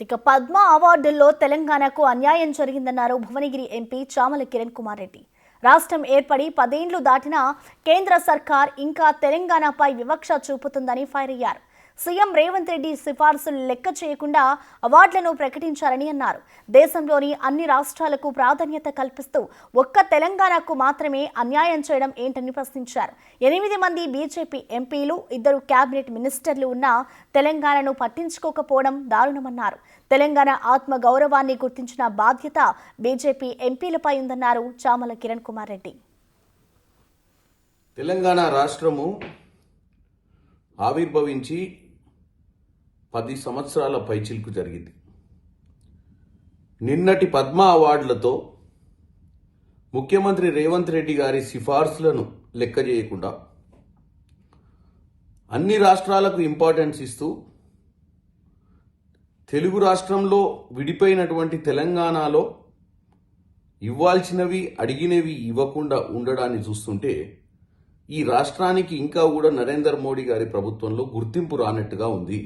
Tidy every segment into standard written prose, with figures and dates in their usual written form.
ఇక పద్మ అవార్డుల్లో తెలంగాణకు అన్యాయం జరిగిందన్నారు భువనగిరి ఎంపీ చామల కిరణ్ కుమార్ రెడ్డి. రాష్ట్రం ఏర్పడి 10 ఏళ్లు దాటినా కేంద్ర సర్కార్ ఇంకా తెలంగాణపై వివక్ష చూపుతుందని ఫైర్ అయ్యారు. సీఎం రేవంత్ రెడ్డి సిఫార్సులు లెక్క చేయకుండా అవార్డులను ప్రకటించారని అన్నారు. దేశంలోని అన్ని రాష్ట్రాలకు ప్రాధాన్యత కల్పిస్తూ ఒక్క తెలంగాణకు మాత్రమే అన్యాయం చేయడం ఏంటని ప్రశ్నించారు. 8 మంది బీజేపీ ఎంపీలు, 2 కేబినెట్ మినిస్టర్లు ఉన్నా తెలంగాణను పట్టించుకోకపోవడం దారుణమన్నారు. తెలంగాణ ఆత్మ గౌరవాన్ని గుర్తించిన బాధ్యత బీజేపీ ఎంపీలపై ఉందన్నారు చామల కిరణ్ కుమార్ రెడ్డి. తెలంగాణ రాష్ట్రము ఆవిర్భవించి 10 సంవత్సరాల పైచిలుకు జరిగింది. నిన్నటి పద్మ అవార్డులతో ముఖ్యమంత్రి రేవంత్ రెడ్డి గారి సిఫార్సులను లెక్క చేయకుండా అన్ని రాష్ట్రాలకు ఇంపార్టెన్స్ ఇస్తూ తెలుగు రాష్ట్రంలో విడిపోయినటువంటి తెలంగాణలో ఇవ్వాల్సినవి అడిగినవి ఇవ్వకుండా ఉండడాన్ని చూస్తుంటే ఈ రాష్ట్రానికి ఇంకా కూడా నరేంద్ర మోడీ గారి ప్రభుత్వంలో గుర్తింపు రానట్టుగా ఉంది.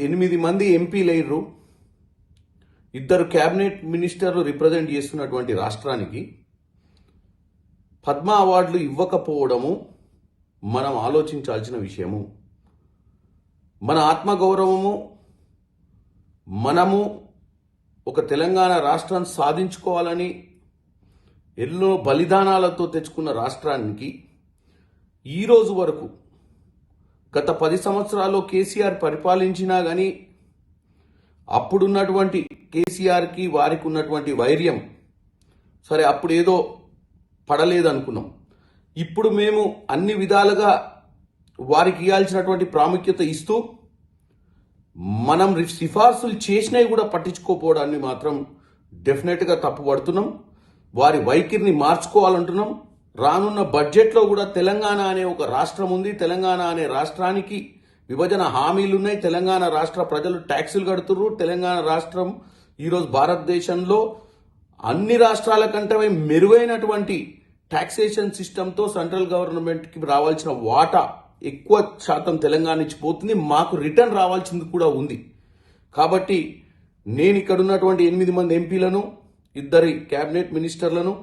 8 మంది ఎంపీలైర్రు, 2 కేబినెట్ మినిస్టర్లు రిప్రజెంట్ చేస్తున్నటువంటి రాష్ట్రానికి పద్మ అవార్డులు ఇవ్వకపోవడము మనం ఆలోచించాల్సిన విషయము. మన ఆత్మగౌరవము, మనము ఒక తెలంగాణ రాష్ట్రాన్ని సాధించుకోవాలని ఎన్నో బలిదానాలతో తెచ్చుకున్న రాష్ట్రానికి ఈరోజు వరకు గత 10 సంవత్సరాల్లో కేసీఆర్ పరిపాలించినా కానీ అప్పుడున్నటువంటి కేసీఆర్కి వారికి ఉన్నటువంటి వైర్యం సరే అప్పుడు ఏదో పడలేదనుకున్నాం. ఇప్పుడు మేము అన్ని విధాలుగా వారికి ఇవ్వాల్సినటువంటి ప్రాముఖ్యత ఇస్తూ మనం సిఫార్సులు చేసినవి కూడా పట్టించుకోకపోవడాన్ని మాత్రం డెఫినెట్గా తప్పుపడుతున్నాం. వారి వైఖరిని మార్చుకోవాలంటున్నాం. రానున్న బడ్జెట్లో కూడా తెలంగాణ అనే ఒక రాష్ట్రం ఉంది. తెలంగాణ అనే రాష్ట్రానికి విభజన హామీలు ఉన్నాయి. తెలంగాణ రాష్ట్ర ప్రజలు ట్యాక్సులు కడుతున్నారు. తెలంగాణ రాష్ట్రం ఈరోజు భారతదేశంలో అన్ని రాష్ట్రాల కంటే మెరుగైనటువంటి ట్యాక్సేషన్ సిస్టంతో సెంట్రల్ గవర్నమెంట్కి రావాల్సిన వాటా ఎక్కువ శాతం తెలంగాణ నుంచి పోతుంది. మాకు రిటర్న్ రావాల్సింది కూడా ఉంది. కాబట్టి నేను ఇక్కడ ఉన్నటువంటి 8 మంది ఎంపీలను, 2 కేబినెట్ మినిస్టర్లను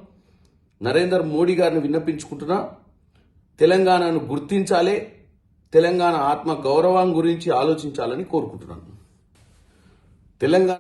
నరేంద్ర మోడీ గారిని విన్నపించుకుంటున్నా. తెలంగాణను గుర్తించాలి, తెలంగాణ ఆత్మ గౌరవం గురించి ఆలోచించాలని కోరుకుంటున్నాను. తెలంగాణ